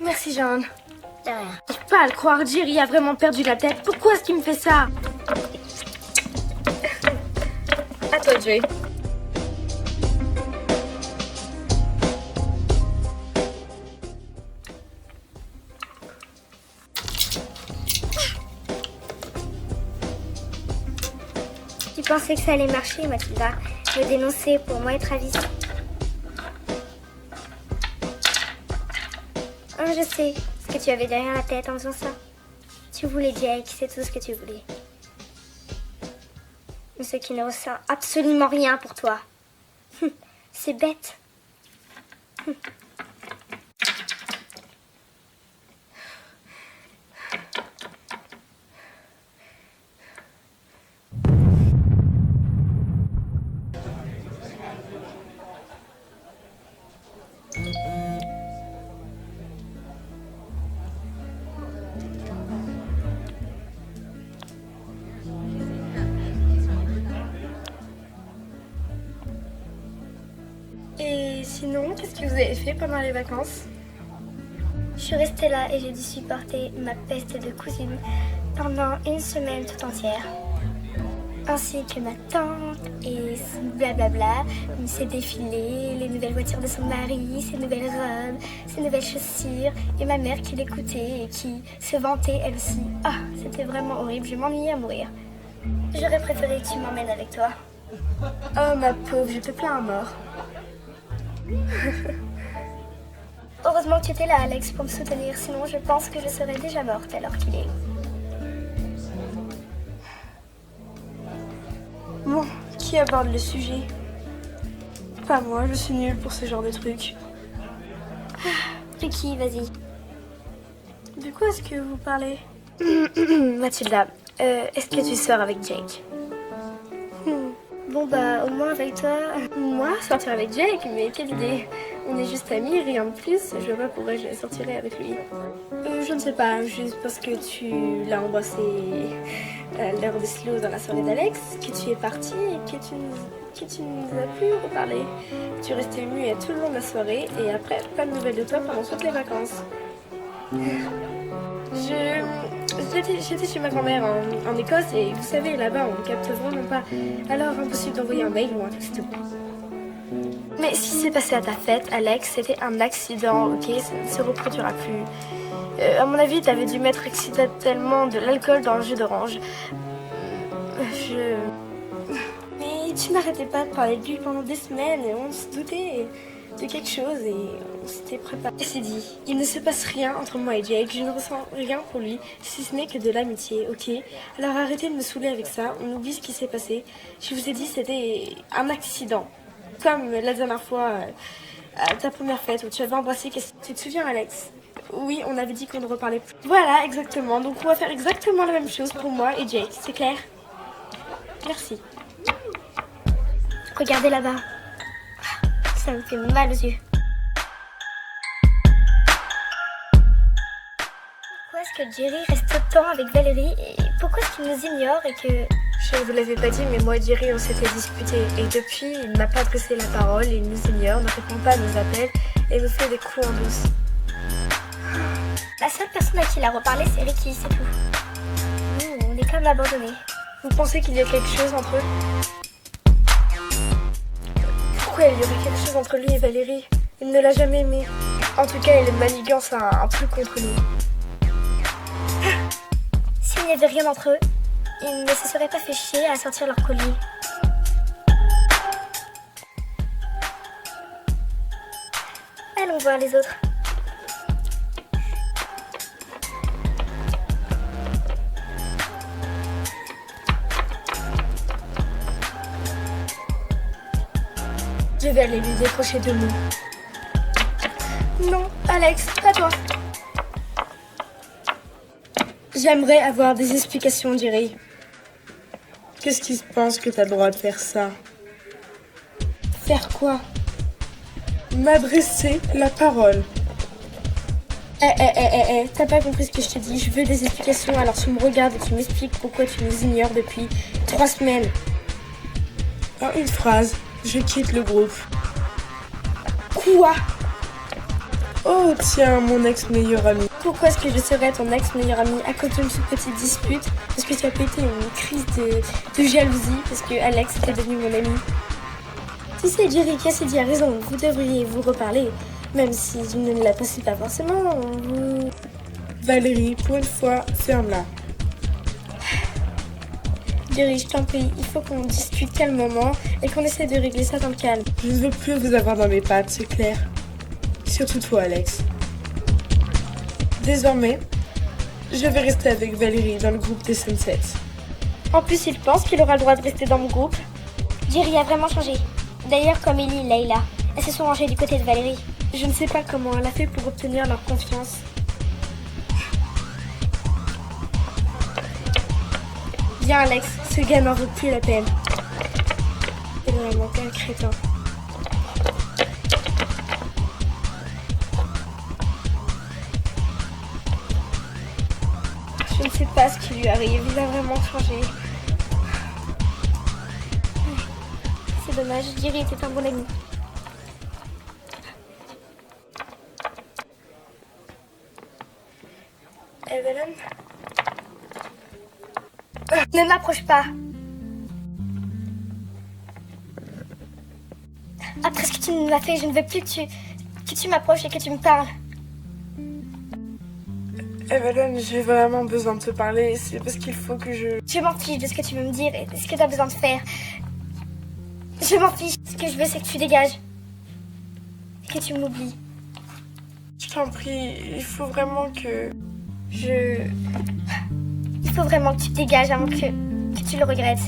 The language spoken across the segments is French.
Merci, Jeanne. De rien. Je peux pas à le croire, Jerry a vraiment perdu la tête. Pourquoi est-ce qu'il me fait ça? À toi, Joey. Tu pensais que ça allait marcher, Mathilda? Me dénoncer pour moi être ravie. Oh, je sais ce que tu avais derrière la tête en faisant ça. Tu voulais Jake, c'est tout ce que tu voulais. Mais ce qui ne ressent absolument rien pour toi. C'est bête. Et sinon, qu'est-ce que vous avez fait pendant les vacances? Je suis restée là et j'ai dû supporter ma peste de cousine pendant une semaine tout entière. Ainsi que ma tante et son blablabla, ses défilés, les nouvelles voitures de son mari, ses nouvelles robes, ses nouvelles chaussures, et ma mère qui l'écoutait et qui se vantait elle aussi. Ah, c'était vraiment horrible, je m'ennuyais à mourir. J'aurais préféré que tu m'emmènes avec toi. Oh, ma pauvre, je te plains à mort. Heureusement que tu étais là, Alex, pour me soutenir, sinon je pense que je serais déjà morte alors qu'il est. Bon, qui aborde le sujet? Pas moi, je suis nulle pour ce genre de truc. Ricky, vas-y. De quoi est-ce que vous parlez? Mathilda, est-ce que tu sors avec Jake? Bon bah, au moins avec toi. Moi, sortir avec Jake? Mais quelle idée! On est juste amis, rien de plus. Je vois pas pourquoi je sortirais avec lui. Je ne sais pas, juste parce que tu l'as embrassé à l'heure de slow dans la soirée d'Alex, que tu es partie et que tu nous as plus reparlé. Tu restais muet tout le long de la soirée et après, pas de nouvelles de toi pendant toutes les vacances. J'étais chez ma grand-mère en Écosse et vous savez, là-bas, on ne capte vraiment pas. Alors, impossible d'envoyer un mail ou un texto. Mais ce qui s'est passé à ta fête, Alex, c'était un accident, ok? Ça ne se reproduira plus. À mon avis, t'avais dû mettre accidentellement de l'alcool dans le jus d'orange. Mais tu n'arrêtais pas de parler de lui pendant des semaines et on se doutait de quelque chose et on s'était préparé. Et c'est dit, il ne se passe rien entre moi et Jake, je ne ressens rien pour lui, si ce n'est que de l'amitié, ok? Alors arrêtez de me saouler avec ça, on oublie ce qui s'est passé. Je vous ai dit, c'était un accident. Comme la dernière fois, à ta première fête où tu avais embrassé, tu te souviens, Alex? Oui, on avait dit qu'on ne reparlait plus. Voilà, exactement. Donc on va faire exactement la même chose pour moi et Jake, c'est clair? Merci. Regardez là-bas. Ça me fait mal aux yeux. Pourquoi est-ce que Jerry reste autant avec Valérie et pourquoi est-ce qu'il nous ignore et que... Je ne vous l'avais pas dit, mais moi et Jerry, on s'était disputés. Et depuis, il n'a pas adressé la parole, il nous ignore, ne répond pas à nos appels et nous fait des coups en douce. La seule personne à qui il a reparlé, c'est Ricky, c'est tout. Nous, on est comme abandonnés. Vous pensez qu'il y a quelque chose entre eux? Pourquoi il y aurait quelque chose entre lui et Valérie? Il ne l'a jamais aimé. En tout cas, il manigance un truc contre nous. S'il n'y avait rien entre eux, ils ne se seraient pas fait chier à sortir leur colis. Allons voir les autres. Je vais aller lui décrocher deux mots. Non, Alex, pas toi. J'aimerais avoir des explications, Jerry. Qu'est-ce qui se passe que t'as le droit de faire ça? Faire quoi? M'adresser la parole. T'as pas compris ce que je te dis? Je veux des explications, alors tu me regardes et tu m'expliques pourquoi tu nous ignores depuis 3 semaines. En une phrase, je quitte le groupe. Quoi? Oh tiens, mon ex-meilleur ami. Pourquoi est-ce que je serais ton ex-meilleur ami à cause d'une petite dispute? Parce que tu as pété une crise de jalousie parce que Alex était devenu mon ami. Tu sais, Jerry, Cassidy a raison, vous devriez vous reparler. Même si je ne l'apprécie pas forcément, vous... Valérie, pour une fois, ferme-la. Jerry, je t'en prie, il faut qu'on discute calmement et qu'on essaie de régler ça dans le calme. Je ne veux plus vous avoir dans mes pattes, c'est clair. Surtout toi, Alex. Désormais, je vais rester avec Valérie dans le groupe des Sunsets. En plus, il pense qu'il aura le droit de rester dans mon groupe. Jerry a vraiment changé. D'ailleurs, comme Ellie et Layla, elles se sont rangées du côté de Valérie. Je ne sais pas comment elle a fait pour obtenir leur confiance. Viens Alex, ce gars n'en vaut plus la peine. C'est vraiment un crétin. Je ne sais pas ce qui lui arrive, il a vraiment changé. C'est dommage, Jerry était un bon ami. Evelyn? Ne m'approche pas. Après ce que tu m'as fait, je ne veux plus que tu m'approches et que tu me parles. Evelyn, j'ai vraiment besoin de te parler. C'est parce qu'il faut que je... Je m'en fiche de ce que tu veux me dire et de ce que tu as besoin de faire. Je m'en fiche. Ce que je veux, c'est que tu dégages. Et que tu m'oublies. Je t'en prie, il faut vraiment que... Il faut vraiment que tu te dégages avant que tu le regrettes.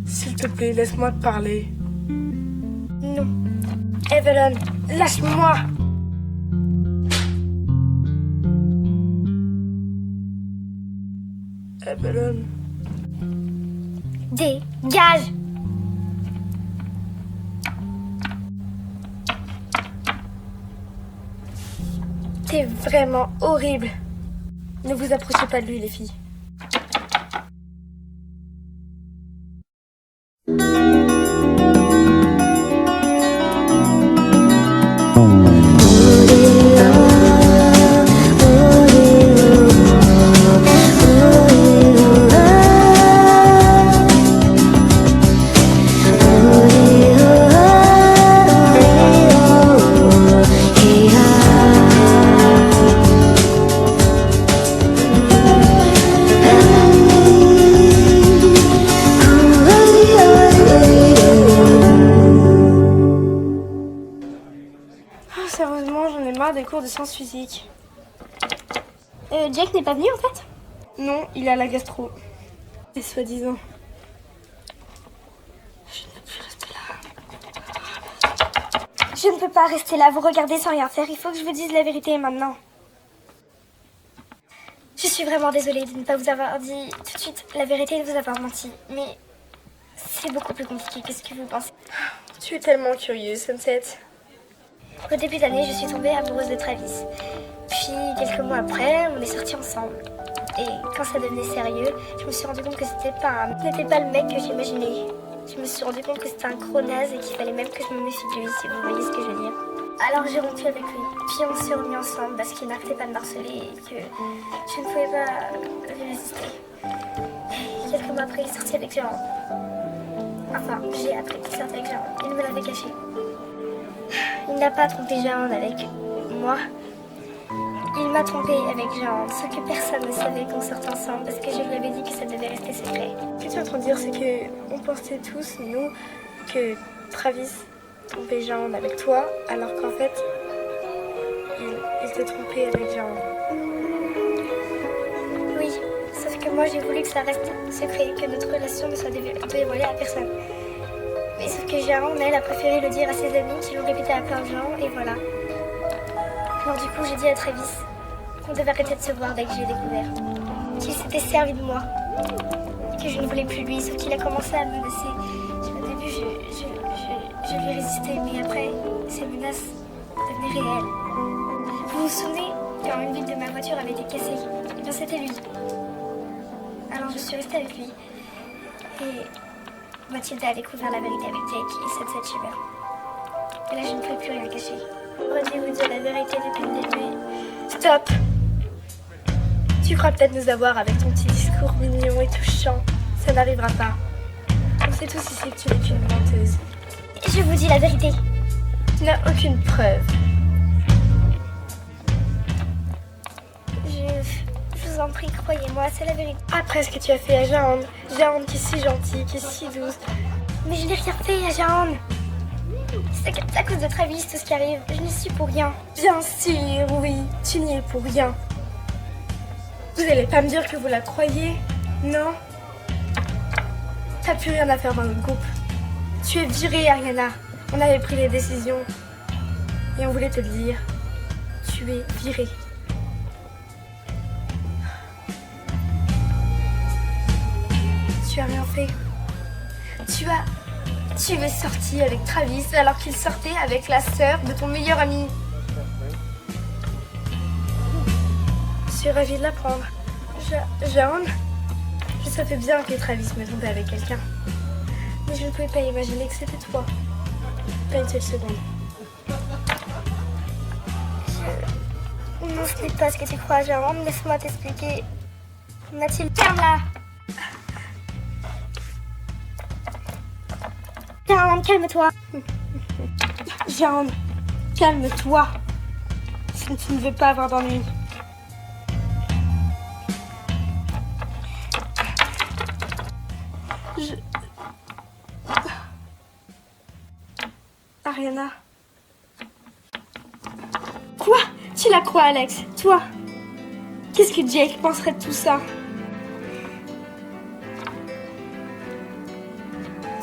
S'il te plaît, laisse-moi te parler. Non. Evelyn, lâche-moi! Evelyn... Dégage! T'es vraiment horrible. Ne vous approchez pas de lui, les filles. Sérieusement, j'en ai marre des cours de sciences physiques. Jake n'est pas venu en fait? Non, il a la gastro. Et soi-disant. Je ne peux plus rester là. Je ne peux pas rester là, vous regardez sans rien faire. Il faut que je vous dise la vérité maintenant. Je suis vraiment désolée de ne pas vous avoir dit tout de suite la vérité et de vous avoir menti. Mais c'est beaucoup plus compliqué que ce que vous pensez. Tu es tellement curieuse, Sunset. Au début d'année, je suis tombée amoureuse de Travis. Puis, quelques mois après, on est sortis ensemble. Et quand ça devenait sérieux, je me suis rendu compte que ce n'était pas le mec que j'imaginais. Je me suis rendu compte que c'était un gros naze et qu'il fallait même que je me méfie de lui, si vous voyez ce que je veux dire. Alors j'ai rompu avec lui. Puis on s'est remis ensemble parce qu'il n'arrêtait pas de harceler et que je ne pouvais pas résister. Et quelques mois après, il est sorti avec Jean. Enfin, j'ai appris qu'il sortait avec Jean. Il me l'avait caché. Il n'a pas trompé Jean avec moi. Il m'a trompé avec Jean, ce que personne ne savait qu'on sortait ensemble parce que je lui avais dit que ça devait rester secret. Ce que tu es en train de dire, c'est que on pensait tous, nous, que Travis trompait Jean avec toi, alors qu'en fait, il s'est trompé avec Jean. Oui, sauf que moi j'ai voulu que ça reste secret, que notre relation ne soit dévoilée à personne. Mais sauf que Jean, elle, a préféré le dire à ses amis qui l'ont répété à plein de gens, et voilà. Alors du coup, j'ai dit à Travis qu'on devait arrêter de se voir dès que j'ai découvert qu'il s'était servi de moi, que je ne voulais plus lui, sauf qu'il a commencé à me menacer. Au début, je lui résistais, mais après, ces menaces devenaient réelles. Vous vous souvenez quand une vitre de ma voiture avait été cassée? Eh bien, c'était lui. Alors je suis restée avec lui. Et Mathilda a découvert la vérité avec Jake et Sunset Sugar. Et là, je ne peux plus rien cacher. J'aurais dû vous dire la vérité depuis le début. Stop! Tu crois peut-être nous avoir avec ton petit discours mignon et touchant. Ça n'arrivera pas. On sait tous ici que tu n'es qu'une menteuse. Je vous dis la vérité. Tu n'as aucune preuve. Je vous en prie, croyez-moi, c'est la vérité. Après ce que tu as fait à Jahan qui est si gentille, qui est si douce. Mais je n'ai rien fait à Jahan. C'est à cause de Travis, tout ce qui arrive. Je n'y suis pour rien. Bien sûr, oui, tu n'y es pour rien. Vous n'allez pas me dire que vous la croyez, non? T'as plus rien à faire dans notre groupe. Tu es virée, Ariana. On avait pris les décisions. Et on voulait te le dire. Tu es virée. Tu as rien fait. Tu es sortie avec Travis alors qu'il sortait avec la sœur de ton meilleur ami. Je suis ravie de l'apprendre. Jahan, je savais bien que Travis me trompait avec quelqu'un. Mais je ne pouvais pas imaginer que c'était toi. Pas une seule seconde. Non, ce n'est pas ce que tu crois, Jahan. Laisse-moi t'expliquer. Mathilde, ferme-la. Jahan, calme-toi. Jahan, calme-toi. Si tu ne veux pas avoir d'ennui. Ariana. Quoi? Tu la crois, Alex? Toi? Qu'est-ce que Jake penserait de tout ça?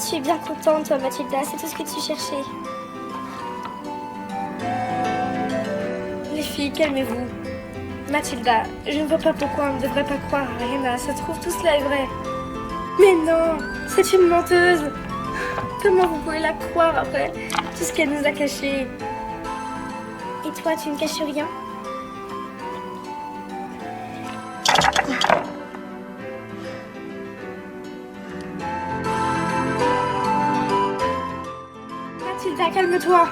Tu es bien contente, toi, Mathilda. C'est tout ce que tu cherchais. Les filles, calmez-vous. Mathilda, je ne vois pas pourquoi on ne devrait pas croire à Ariana. Ça se trouve, tout cela est vrai. Mais non, c'est une menteuse. Comment vous pouvez la croire après tout ce qu'elle nous a caché? Et toi, tu ne caches rien? Mathilda, calme-toi.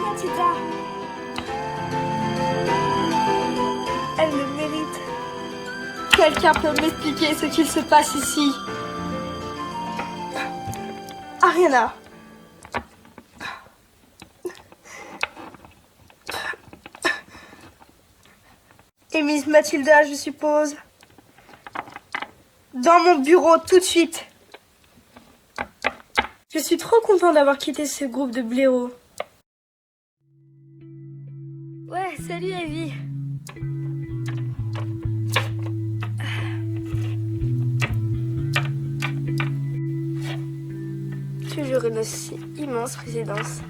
Mathilda. Elle le mérite. Quelqu'un peut m'expliquer ce qu'il se passe ici? Ariana. Et Miss Mathilda, je suppose. Dans mon bureau, tout de suite. Je suis trop contente d'avoir quitté ce groupe de blaireaux. Ouais, salut Evie. Toujours une aussi immense résidence.